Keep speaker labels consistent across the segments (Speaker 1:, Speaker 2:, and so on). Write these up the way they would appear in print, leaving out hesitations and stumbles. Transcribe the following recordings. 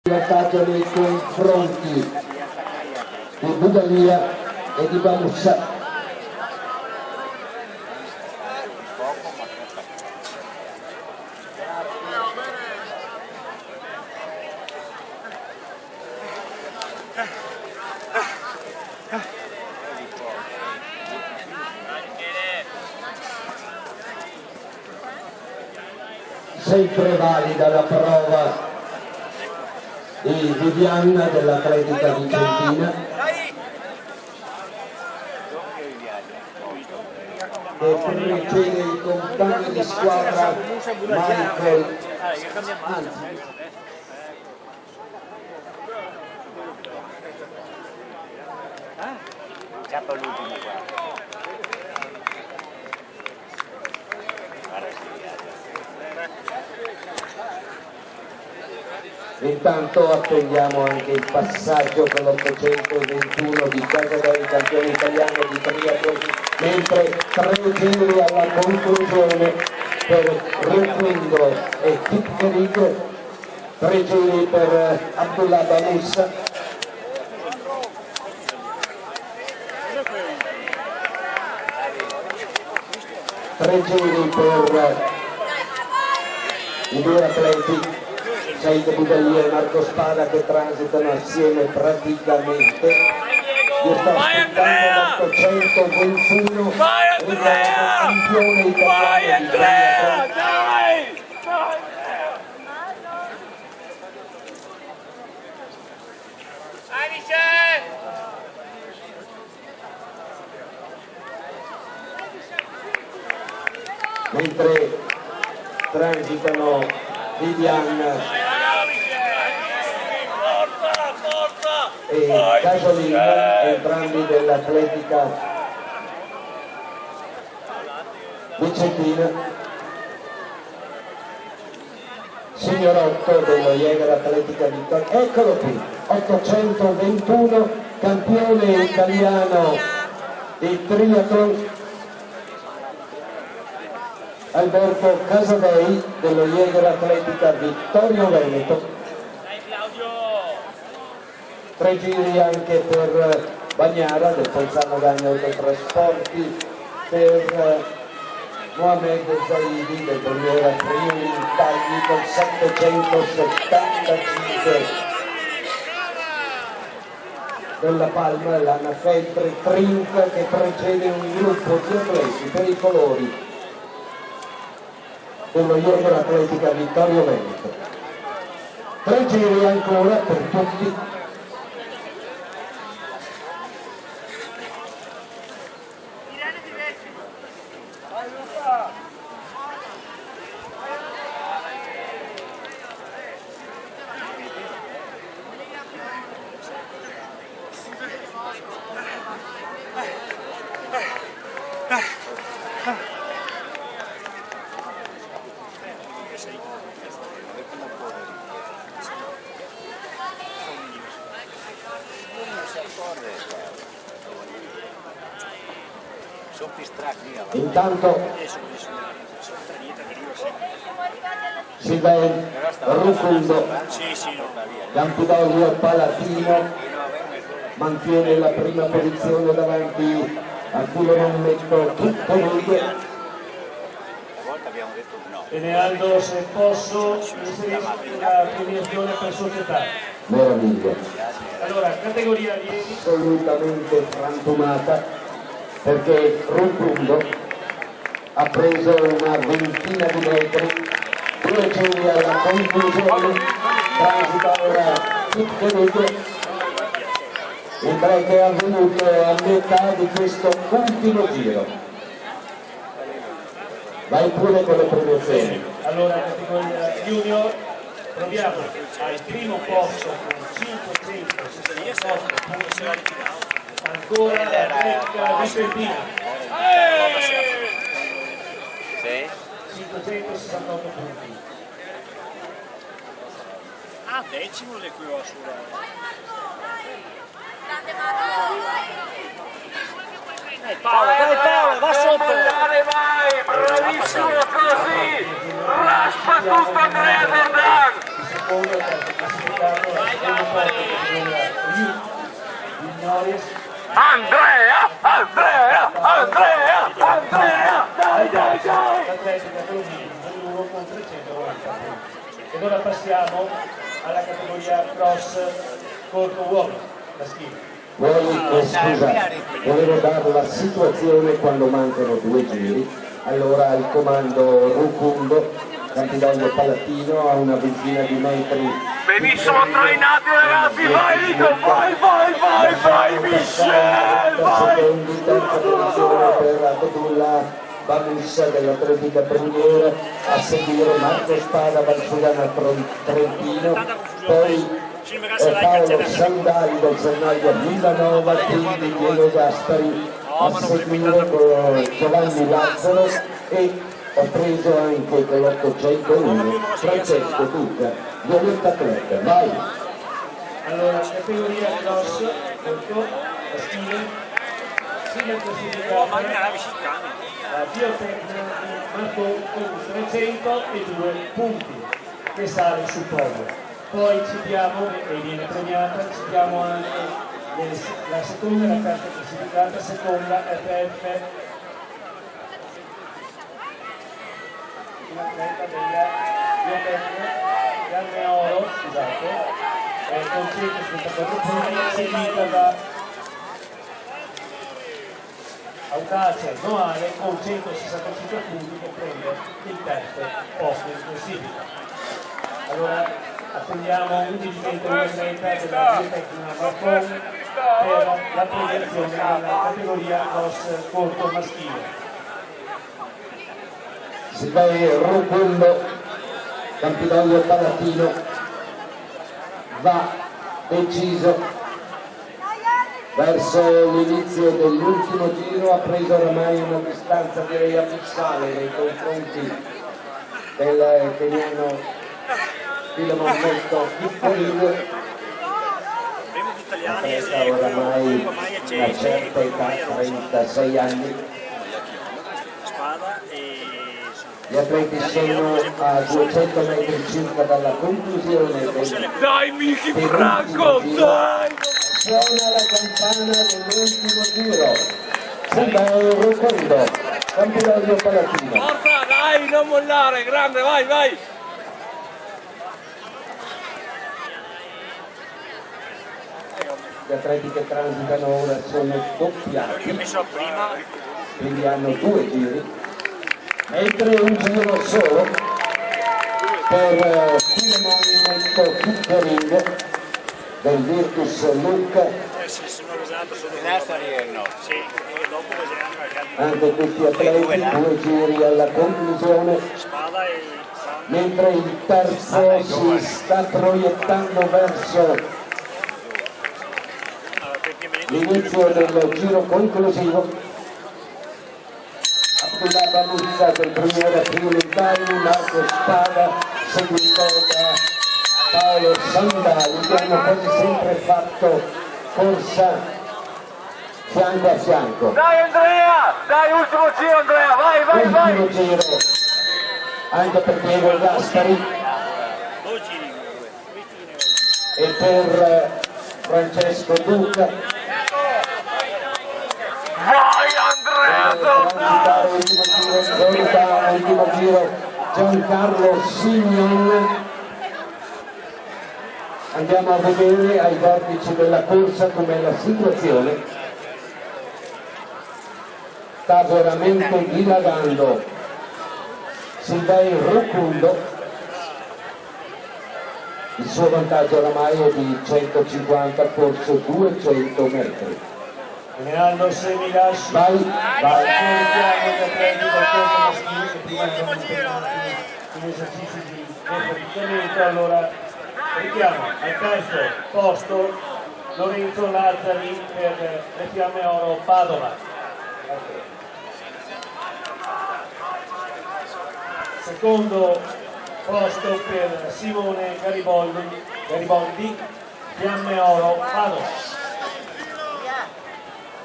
Speaker 1: vantaggio nei confronti di Budalia e di Bamussa. Sempre valida la prova di Viviana dell'Atletica Vicentina, che precede il compagno di squadra Michael,
Speaker 2: Ciappa l'ultimo qua.
Speaker 1: Intanto attendiamo anche il passaggio con l'821 di Casadei, campione italiano di triathlon, mentre 3 giri alla conclusione per Rukundo e Kipkerig, 3 giri per Abdullah Bamussa, 3 giri per i due atleti Said Budalia e Marco Spada, che transitano assieme praticamente. Io sto aspettando l'821, campione italiano di triathlon. Mentre transitano Vivian e Casolino, entrambi dell'Atletica Vicentina, Signorotto dello Jäger Atletica Vittoria, eccolo qui, 821, campione italiano di triathlon, Alberto Casadei dello Jäger Atletica Vittorio Veneto. 3 giri anche per Bagnara del Polzano Gagna Autotrasporti, per Mohamed Zaidi del Bruniera Friuli Tagli con 775, della Palma l'Anna Feltre Trinca, che precede un gruppo di atleti per i colori dello Jäger Atletica Vittorio Veneto. 3 giri ancora per tutti. Intanto Silvain Rukundo, Campidoglio Palatino, mantiene la prima posizione davanti a Culoronmetto Kipkerig.
Speaker 3: Enealdo, se posso, inserisco la premiazione per società.
Speaker 1: Meraviglia.
Speaker 3: Allora, categoria allievi.
Speaker 1: Assolutamente frantumata, perché Rukundo ha preso una ventina di metri, 2 giri alla conclusione, transita ora Kipkerig, il break è avvenuto a metà di questo ultimo giro. Vai pure con le premiazioni.
Speaker 3: Allora, categoria junior, proviamo al primo posto con 568 punti, ancora l'Atletica Vicentina. 568 punti.
Speaker 2: Ah, decimo le qui ho sulla. Paolo, va sotto!
Speaker 4: Vai, bravissimo così! Raspa tutto Dresden!
Speaker 3: Il secondo è classificato Morris.
Speaker 4: Andrea!
Speaker 3: L'Atletica Pelomini, numero 1 con 390 punti. Ed ora passiamo alla categoria cross corto uomo, maschile.
Speaker 1: Volevo dare la situazione quando mancano 2 giri. Allora il comando Rucundo, Campidoglio Palatino, a una ventina di metri.
Speaker 4: Benissimo trainati ragazzi, vai Nico, vai Michel, vai!
Speaker 1: Secondi, terza posizione per Abdullah Bamussa dell'Atletica Bruniera, a seguire Marco Spada, Valsugana Trentino, poi Paolo Sandali del Sannaio Villanova, quindi Diego Gaspari, a seguire con Giovanni Lazzaro e ho preso anche con l'801 Francesco Duca, Violetta Club. Vai!
Speaker 3: Allora, categoria cross corto maschile, prima classificata la Biotecnica di Marco con 302 punti che sale sul podio. Poi citiamo, e viene premiata, citiamo anche la seconda e la terza classificata, seconda FF, un'atleta della Biotecnica Fiamme Oro, scusate, con 174 punti, seguita da Audace Noale con 165 punti che prende il terzo posto in classifica. Allora attendiamo un dirigente dell'atleta della Biotecnica Marconi per la premiazione della categoria cross corto maschile.
Speaker 1: Silvio Rucundo, Campidoglio Palatino, va deciso verso l'inizio dell'ultimo giro, ha preso oramai una distanza direi abissale nei confronti del keniano Filemon Mesto Piccolino, atleta oramai una certa età, 36 anni. Gli atleti sono a 200 metri circa dalla conclusione del
Speaker 4: Dai Miki Franco, dai!
Speaker 1: Suona la campana dell'ultimo giro. Silvio Rucundo, Campidoglio Palatino.
Speaker 4: Forza, dai, non mollare, grande, vai!
Speaker 1: Gli atleti che transitano ora sono doppiati, quindi hanno 2 giri, mentre un giro solo per Filemon Pickering del Virtus Lucca. Anche questi atleti 2 giri alla conclusione, mentre il terzo si sta proiettando verso l'inizio del giro conclusivo. Abdullah Bamussa del Bruniera Friuli-Valli, Marco Spada seguito da Paolo Sandali, che hanno quasi sempre fatto corsa fianco a fianco.
Speaker 4: Dai Andrea, dai ultimo giro Andrea, vai!
Speaker 1: Ultimo giro anche per Diego Gaspari e per Francesco Duca.
Speaker 4: Vai Andrea,
Speaker 1: Ultimo giro Giancarlo Signon. Andiamo a vedere ai vertici della corsa com'è la situazione. Sta veramente dilagando Silvio Rucundo, il suo vantaggio oramai è di 150 corso 200 metri.
Speaker 3: Generando semilasci, vai, salutiamo gli atleti del corso maschile che prima abbiamo un esercizio di defaticamento. Allora richiamo al terzo posto Lorenzo Lazzari per le Fiamme Oro Padova. Secondo posto per Simone Gariboldi, Fiamme Oro Padova.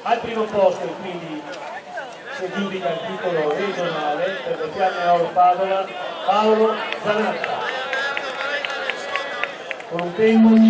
Speaker 3: Al primo posto quindi si aggiudica il titolo regionale per le Fiamme Oro Padova Paolo Zanatta con un tempo di